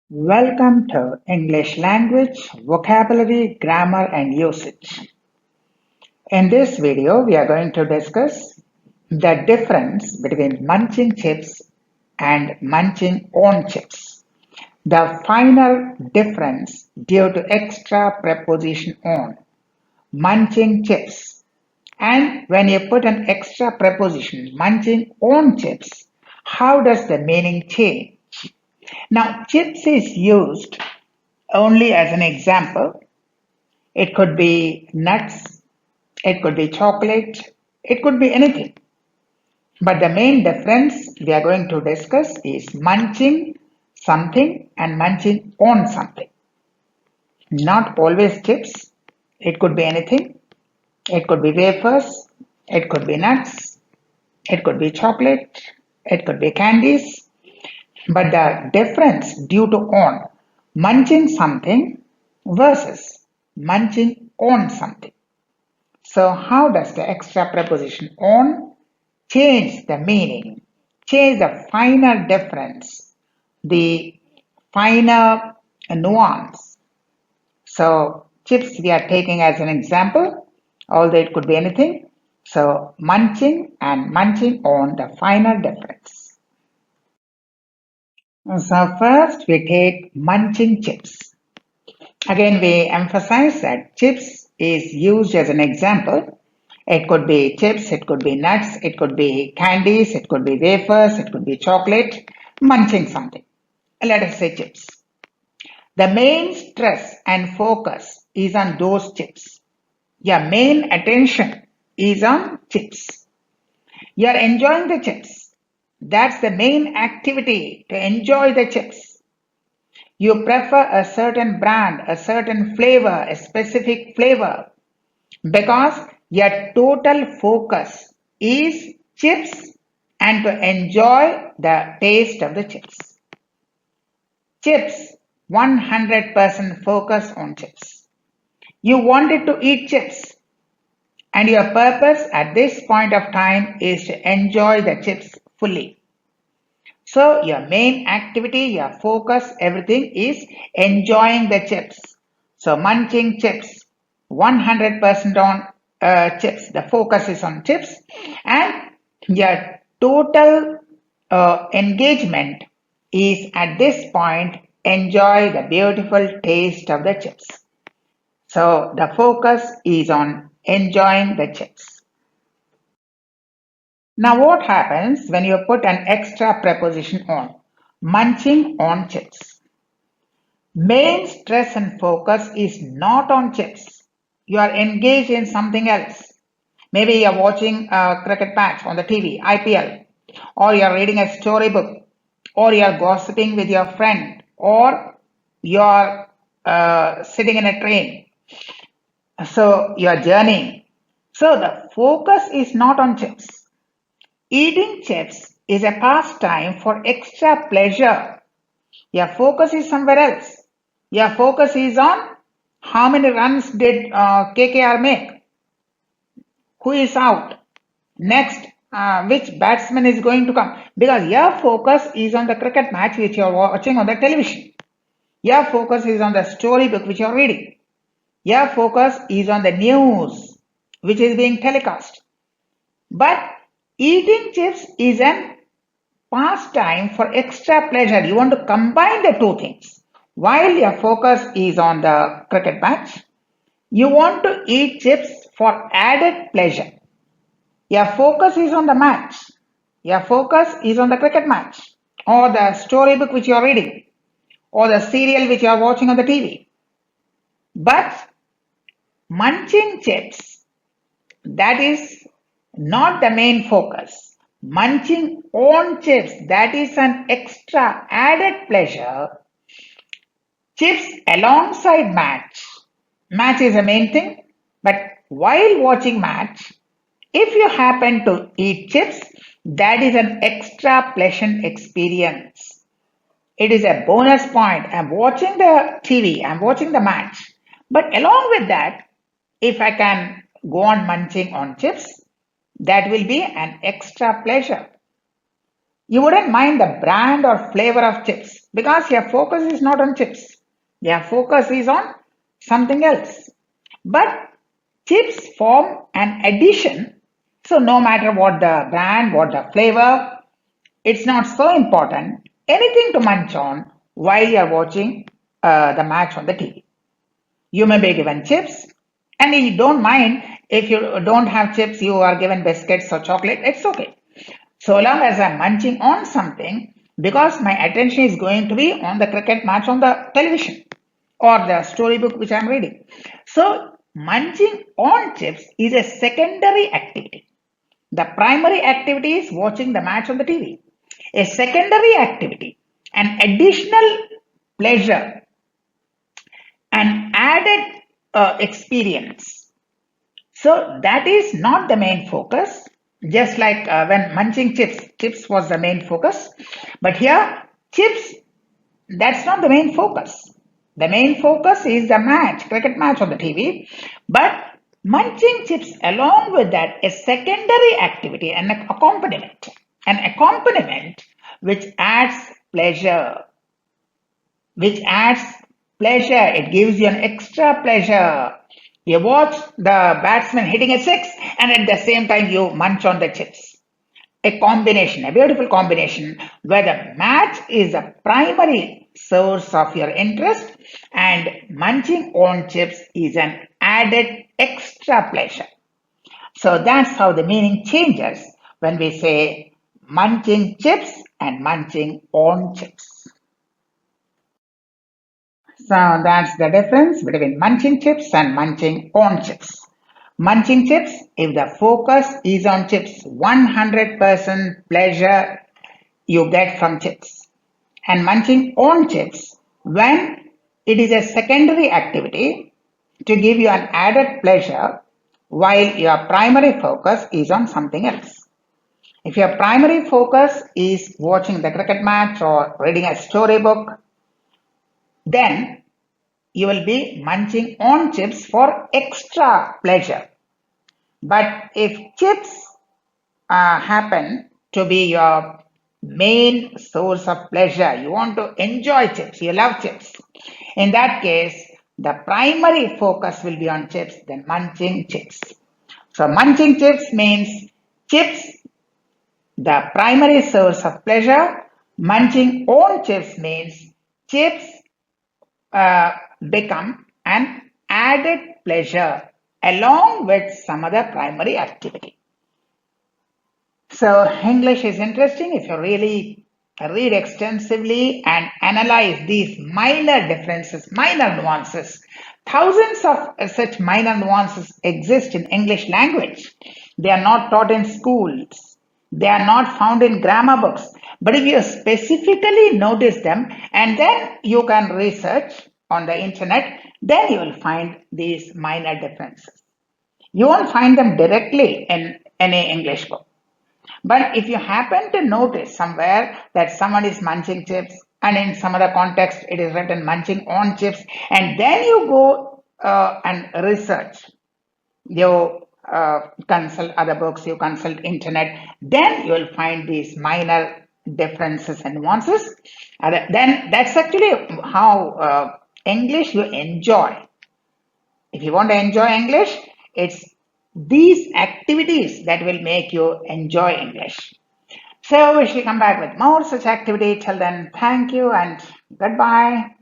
Welcome to English language, vocabulary, grammar and usage. In this video, we are going to discuss the difference between munching chips and munching on chips. The final difference due to extra preposition on, munching chips. And when you put an extra preposition, munching on chips, how does the meaning change? Now, chips is used only as an example. It could be nuts, it could be chocolate, it could be anything. But the main difference we are going to discuss is munching something and munching on something. Not always chips, it could be anything. It could be wafers, it could be nuts, it could be chocolate, it could be candies. But the difference due to on, munching something versus munching on something. So how does the extra preposition on change the meaning, change the finer difference, the finer nuance? So chips we are taking as an example, although it could be anything. So munching and munching on, the finer difference. So first we take munching chips. Again, we emphasize that chips is used as an example. It could be chips, it could be nuts, it could be candies, it could be wafers, it could be chocolate, munching something. Let us say chips. The main stress and focus is on those chips. Your main attention is on chips. You are enjoying the chips. That's the main activity, to enjoy the chips. You prefer a certain brand, a certain flavor, a specific flavor, because your total focus is chips and to enjoy the taste of the chips. Chips, 100% focus on chips. You wanted to eat chips, and your purpose at this point of time is to enjoy the chips fully. So your main activity, your focus, everything is enjoying the chips. So munching chips, 100% on chips. The focus is on chips, and your total engagement is at this point enjoy the beautiful taste of the chips. So the focus is on enjoying the chips. Now what happens when you put an extra preposition on? Munching on chips. Main stress and focus is not on chips. You are engaged in something else. Maybe you are watching a cricket match on the TV, IPL, or you are reading a storybook, or you are gossiping with your friend, or you are sitting in a train. So you are journeying. So the focus is not on chips. Eating chips is a pastime for extra pleasure. Your focus is somewhere else. Your focus is on how many runs did KKR make? Who is out? Next, which batsman is going to come? Because your focus is on the cricket match which you are watching on the television. Your focus is on the storybook which you are reading. Your focus is on the news which is being telecast. But eating chips is an pastime for extra pleasure. You want to combine the two things. While your focus is on the cricket match, you want to eat chips for added pleasure. Your focus is on the match. Your focus is on the cricket match, or the storybook which you are reading, or the serial which you are watching on the TV. But munching chips, that is not the main focus. Munching on chips, that is an extra added pleasure. Chips alongside match. Match is the main thing, but while watching match, if you happen to eat chips, that is an extra pleasant experience. It is a bonus point. I'm watching the TV, I'm watching the match. But along with that, if I can go on munching on chips, that will be an extra pleasure. You wouldn't mind the brand or flavor of chips because your focus is not on chips. Your focus is on something else. But chips form an addition. So no matter what the brand, what the flavor, it's not so important. Anything to munch on while you're watching the match on the TV. You may be given chips, and you don't mind if you don't have chips, you are given biscuits or chocolate, it's okay. So long as I'm munching on something, because my attention is going to be on the cricket match on the television or the storybook which I'm reading. So munching on chips is a secondary activity. The primary activity is watching the match on the TV. A secondary activity, an additional pleasure, an added experience. So that is not the main focus. Just like when munching chips, chips was the main focus. But here, chips, that's not the main focus. The main focus is the match, cricket match on the TV. But munching chips, along with that, a secondary activity, an accompaniment. An accompaniment which adds pleasure. Which adds pleasure. It gives you an extra pleasure. You watch the batsman hitting a six, and at the same time you munch on the chips. A combination, a beautiful combination where the match is the primary source of your interest and munching on chips is an added extra pleasure. So that's how the meaning changes when we say munching chips and munching on chips. So that's the difference between munching chips and munching on chips. Munching chips, if the focus is on chips, 100% pleasure you get from chips. And munching on chips, when it is a secondary activity to give you an added pleasure while your primary focus is on something else. If your primary focus is watching the cricket match or reading a storybook, then you will be munching on chips for extra pleasure. But if chips happen to be your main source of pleasure, you want to enjoy chips, you love chips, in that case, the primary focus will be on chips, then munching chips. So munching chips means chips, the primary source of pleasure. Munching on chips means chips become an added pleasure along with some other primary activity. So English is interesting if you really read extensively and analyze these minor differences, minor nuances. Thousands of such minor nuances exist in English language. They are not taught in schools. They are not found in grammar books. But if you specifically notice them and then you can research on the internet, then you will find these minor differences. You won't find them directly in any English book. But if you happen to notice somewhere that someone is munching chips and in some other context it is written munching on chips, and then you go and research, you consult other books, you consult internet, then you will find these minor differences and nuances. Then that's actually how English you enjoy. If you want to enjoy English, it's these activities that will make you enjoy English. So we shall come back with more such activity. Till then, thank you and goodbye.